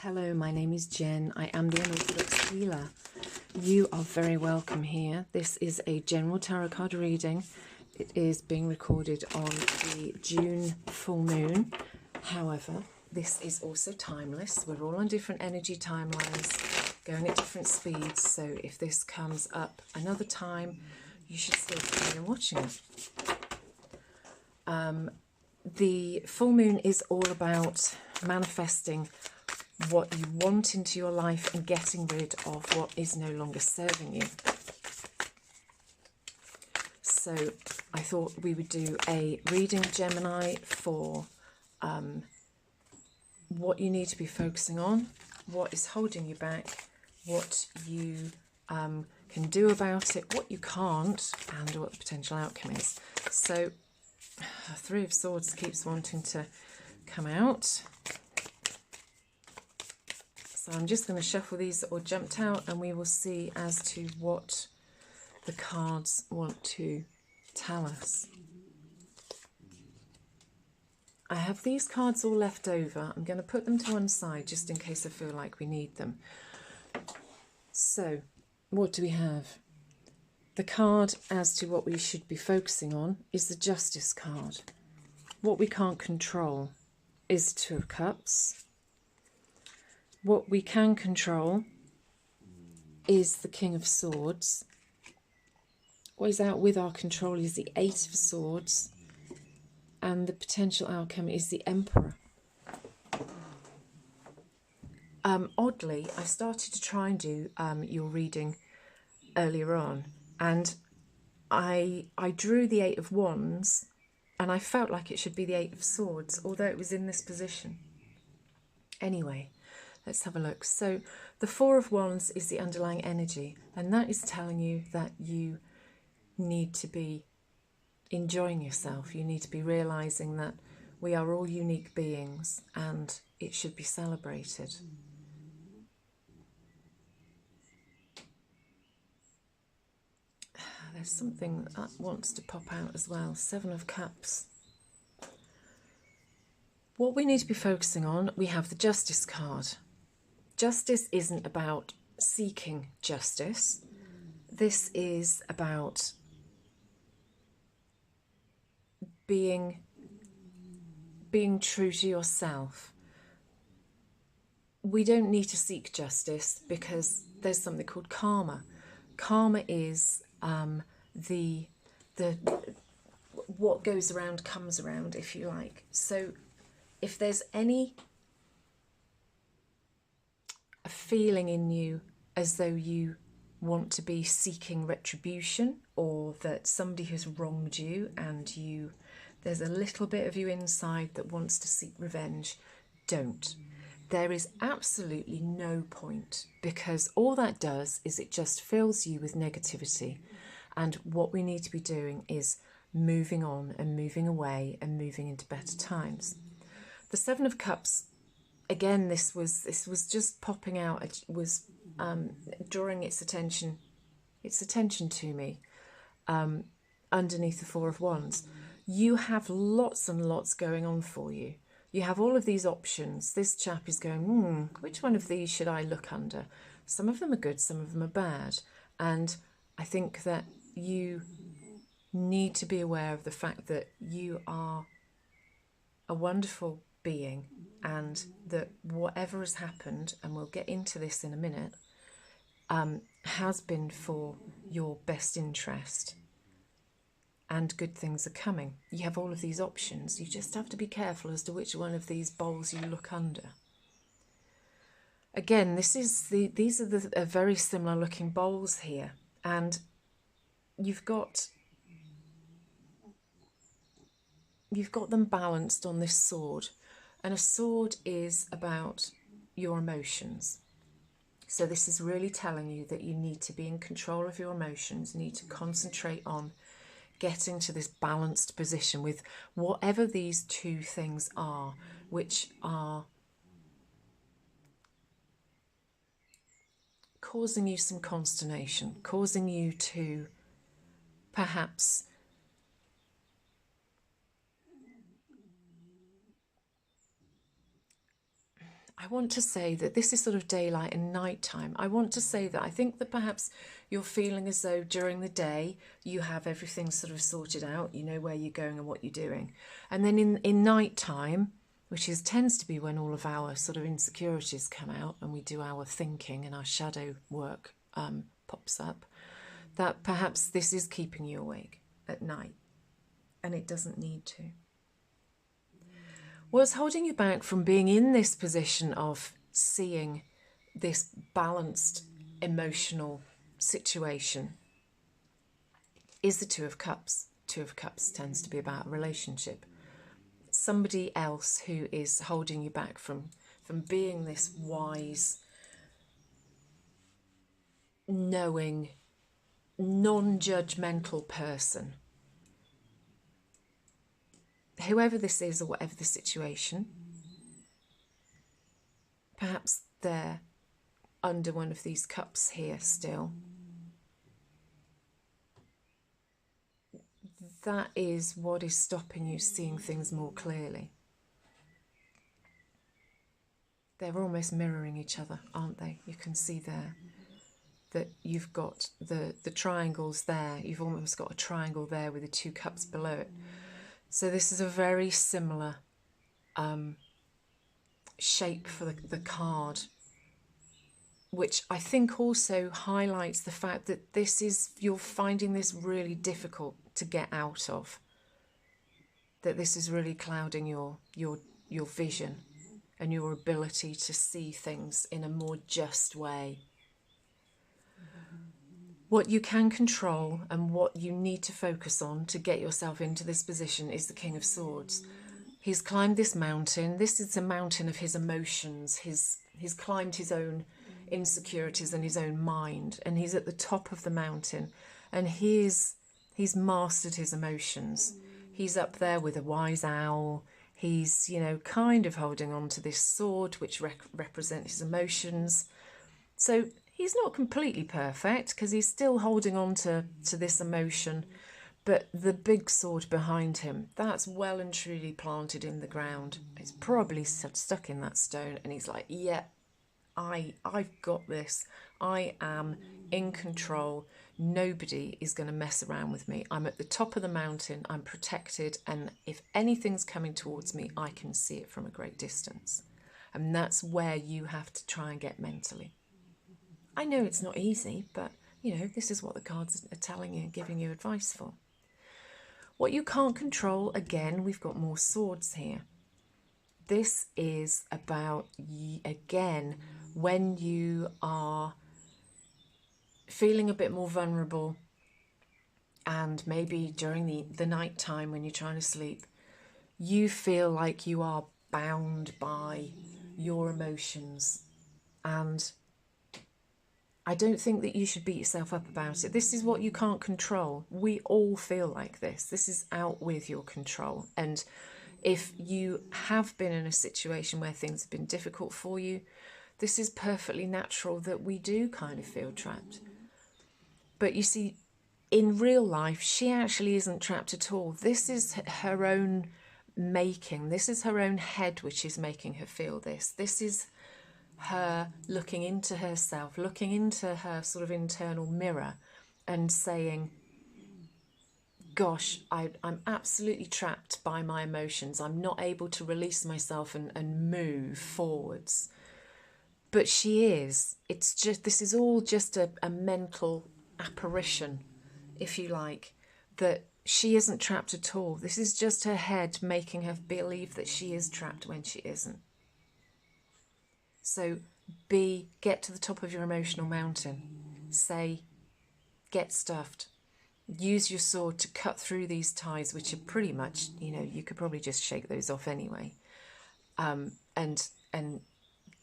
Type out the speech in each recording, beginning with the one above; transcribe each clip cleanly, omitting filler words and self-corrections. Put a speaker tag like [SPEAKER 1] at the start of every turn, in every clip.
[SPEAKER 1] Hello, my name is Jen. I am the Unorthodox Healer. You are very welcome here. This is a general tarot card reading. It is being recorded on the June full moon. However, this is also timeless. We're all on different energy timelines, going at different speeds. So if this comes up another time, you should still be watching it. The full moon is all about manifesting what you want into your life and getting rid of what is no longer serving you. So I thought we would do a reading, Gemini, for what you need to be focusing on, what is holding you back, what you can do about it, what you can't, and what the potential outcome is. So Three of Swords keeps wanting to come out. So I'm just going to shuffle these that all jumped out and we will see as to what the cards want to tell us. I have these cards all left over. I'm going to put them to one side just in case I feel like we need them. So what do we have? The card as to what we should be focusing on is the Justice card. What we can't control is the Two of Cups. What we can control is the King of Swords. What is out with our control is the Eight of Swords. And the potential outcome is the Emperor. Oddly, I started to try and do your reading earlier on. And I drew the Eight of Wands. And I felt like it should be the Eight of Swords, although it was in this position. Anyway. Let's have a look. So the Four of Wands is the underlying energy, and that is telling you that you need to be enjoying yourself. You need to be realising that we are all unique beings and it should be celebrated. There's something that wants to pop out as well. Seven of Cups. What we need to be focusing on, we have the Justice card. Justice isn't about seeking justice. This is about being true to yourself. We don't need to seek justice because there's something called karma. Karma is the what goes around comes around, if you like. So if there's any a feeling in you as though you want to be seeking retribution, or that somebody has wronged you and there's a little bit of you inside that wants to seek revenge, don't. There is absolutely no point, because all that does is it just fills you with negativity, and what we need to be doing is moving on and moving away and moving into better times. The Seven of Cups, again, this was just popping out. It was drawing its attention to me underneath the Four of Wands. You have lots and lots going on for you. You have all of these options. This chap is going, which one of these should I look under? Some of them are good, some of them are bad. And I think that you need to be aware of the fact that you are a wonderful being, and that whatever has happened, and we'll get into this in a minute, has been for your best interest, and good things are coming. You have all of these options. You just have to be careful as to which one of these bowls you look under. Again, these are very similar looking bowls here, and you've got them balanced on this sword. And a sword is about your emotions. So this is really telling you that you need to be in control of your emotions, need to concentrate on getting to this balanced position with whatever these two things are, which are causing you some consternation, causing you to perhaps I want to say that this is sort of daylight and nighttime. I want to say that I think that perhaps you're feeling as though during the day you have everything sort of sorted out, you know where you're going and what you're doing. And then in nighttime, which tends to be when all of our sort of insecurities come out and we do our thinking and our shadow work pops up, that perhaps this is keeping you awake at night, and it doesn't need to. What's holding you back from being in this position of seeing this balanced emotional situation is the Two of Cups. Two of Cups tends to be about a relationship. Somebody else who is holding you back from being this wise, knowing, non-judgmental person. Whoever this is or whatever the situation, perhaps they're under one of these cups here still. That is what is stopping you seeing things more clearly. They're almost mirroring each other, aren't they? You can see there that you've got the triangles there. You've almost got a triangle there with the two cups below it. So this is a very similar shape for the card, which I think also highlights the fact that you're finding this really difficult to get out of. That this is really clouding your vision and your ability to see things in a more just way. What you can control and what you need to focus on to get yourself into this position is the King of Swords. He's climbed this mountain. This is a mountain of his emotions. He's climbed his own insecurities and his own mind, and he's at the top of the mountain, and he's mastered his emotions. He's up there with a wise owl. He's, kind of holding on to this sword, which represents his emotions. So he's not completely perfect because he's still holding on to this emotion. But the big sword behind him, that's well and truly planted in the ground. It's probably stuck in that stone. And he's like, yeah, I've got this. I am in control. Nobody is going to mess around with me. I'm at the top of the mountain. I'm protected. And if anything's coming towards me, I can see it from a great distance. And that's where you have to try and get mentally. I know it's not easy, but, this is what the cards are telling you and giving you advice for. What you can't control, again, we've got more swords here. This is about, again, when you are feeling a bit more vulnerable and maybe during the night time when you're trying to sleep, you feel like you are bound by your emotions. And I don't think that you should beat yourself up about it. This is what you can't control. We all feel like this. This is out with your control. And if you have been in a situation where things have been difficult for you, this is perfectly natural that we do kind of feel trapped. But you see, in real life, she actually isn't trapped at all. This is her own making. This is her own head which is making her feel this. This is her looking into herself, looking into her sort of internal mirror and saying, gosh, I'm absolutely trapped by my emotions. I'm not able to release myself and move forwards. But she is. It's just, this is all just a mental apparition, if you like, that she isn't trapped at all. This is just her head making her believe that she is trapped when she isn't. So get to the top of your emotional mountain. Say, get stuffed. Use your sword to cut through these ties, which are pretty much, you could probably just shake those off anyway. And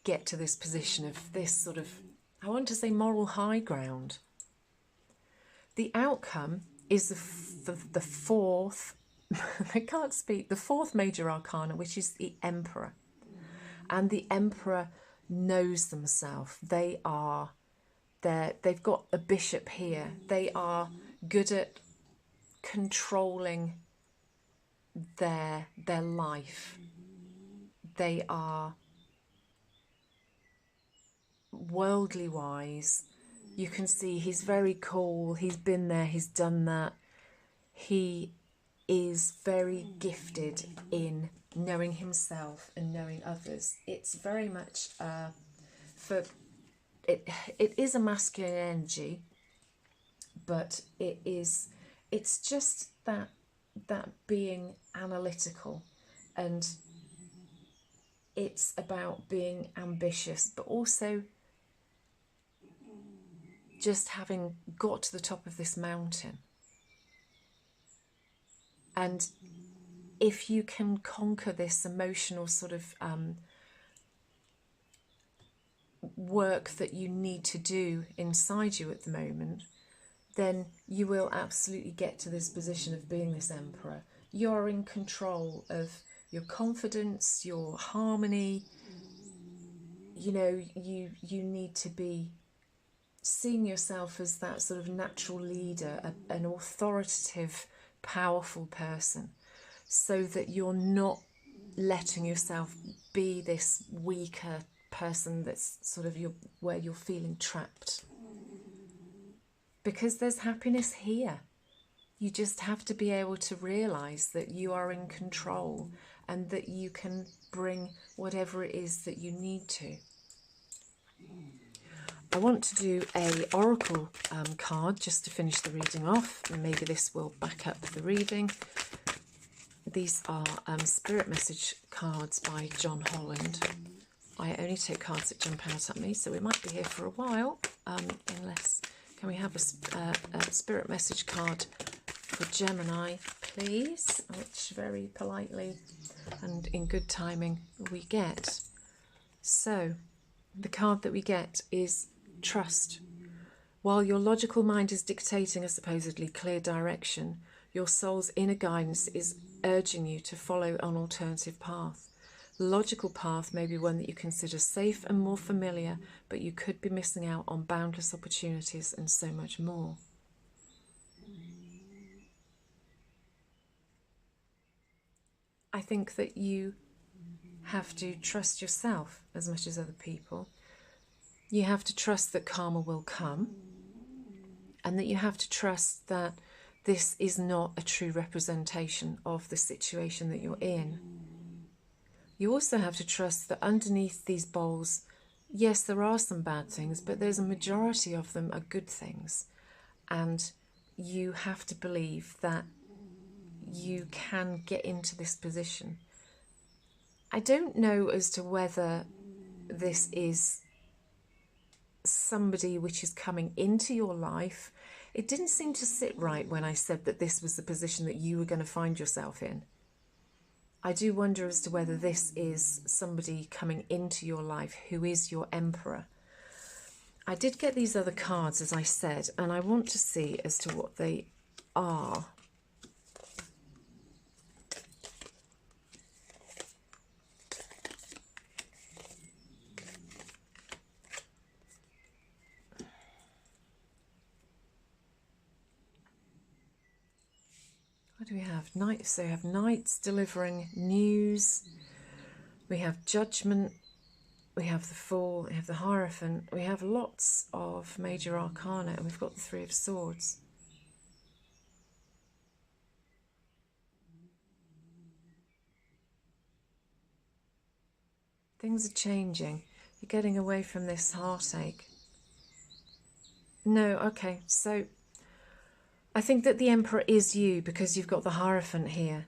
[SPEAKER 1] get to this position of this sort of, I want to say, moral high ground. The outcome is the fourth, I can't speak, the fourth major arcana, which is the Emperor. And the Emperor knows themselves. They've got a bishop here. They are good at controlling their life. They are worldly wise, you can see he's very cool, he's been there, he's done that. He is very gifted in knowing himself and knowing others. It's very much it is a masculine energy, but it's just that being analytical, and it's about being ambitious, but also just having got to the top of this mountain. And if you can conquer this emotional sort of work that you need to do inside you at the moment, then you will absolutely get to this position of being this emperor. You're in control of your confidence, your harmony. You know, you need to be seeing yourself as that sort of natural leader, an authoritative, powerful person, so that you're not letting yourself be this weaker person that's sort of where you're feeling trapped. Because there's happiness here. You just have to be able to realise that you are in control and that you can bring whatever it is that you need to. I want to do a oracle card just to finish the reading off, and maybe this will back up the reading. These are spirit message cards by John Holland. I only take cards that jump out at me, so we might be here for a while, unless... Can we have a spirit message card for Gemini, please? Which very politely and in good timing we get. So, the card that we get is trust. While your logical mind is dictating a supposedly clear direction, your soul's inner guidance is urging you to follow an alternative path. The logical path may be one that you consider safe and more familiar, but you could be missing out on boundless opportunities and so much more. I think that you have to trust yourself as much as other people. You have to trust that karma will come, and that you have to trust that this is not a true representation of the situation that you're in. You also have to trust that underneath these bowls, yes, there are some bad things, but there's a majority of them are good things. And you have to believe that you can get into this position. I don't know as to whether this is somebody which is coming into your life. It didn't seem to sit right when I said that this was the position that you were going to find yourself in. I do wonder as to whether this is somebody coming into your life who is your emperor. I did get these other cards, as I said, and I want to see as to what they are. What do we have? Knights. So we have knights delivering news. We have judgment. We have the Fool. We have the Hierophant. We have lots of major arcana, and we've got the Three of Swords. Things are changing. You're getting away from this heartache. No, okay, so I think that the Emperor is you because you've got the Hierophant here.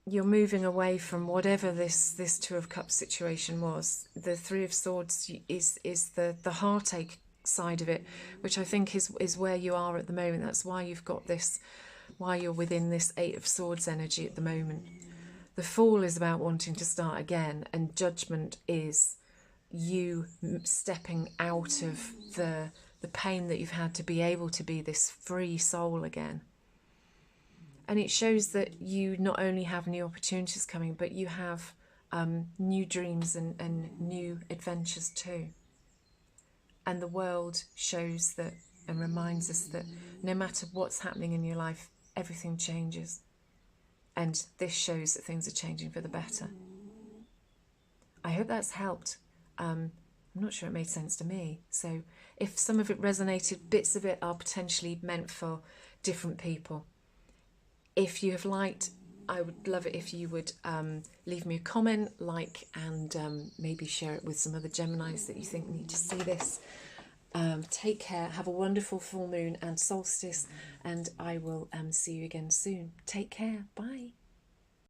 [SPEAKER 1] You're moving away from whatever this Two of Cups situation was. The Three of Swords is the heartache side of it, which I think is where you are at the moment. That's why you've got this, why you're within this Eight of Swords energy at the moment. The Fool is about wanting to start again, and Judgment is you stepping out of the pain that you've had to be able to be this free soul again. And it shows that you not only have new opportunities coming, but you have new dreams and new adventures too. And the world shows that and reminds us that no matter what's happening in your life, everything changes. And this shows that things are changing for the better. I hope that's helped. I'm not sure it made sense to me. So if some of it resonated, bits of it are potentially meant for different people. If you have liked, I would love it if you would leave me a comment, like, and maybe share it with some other Geminis that you think need to see this. Take care, have a wonderful full moon and solstice, and I will see you again soon. Take care, bye.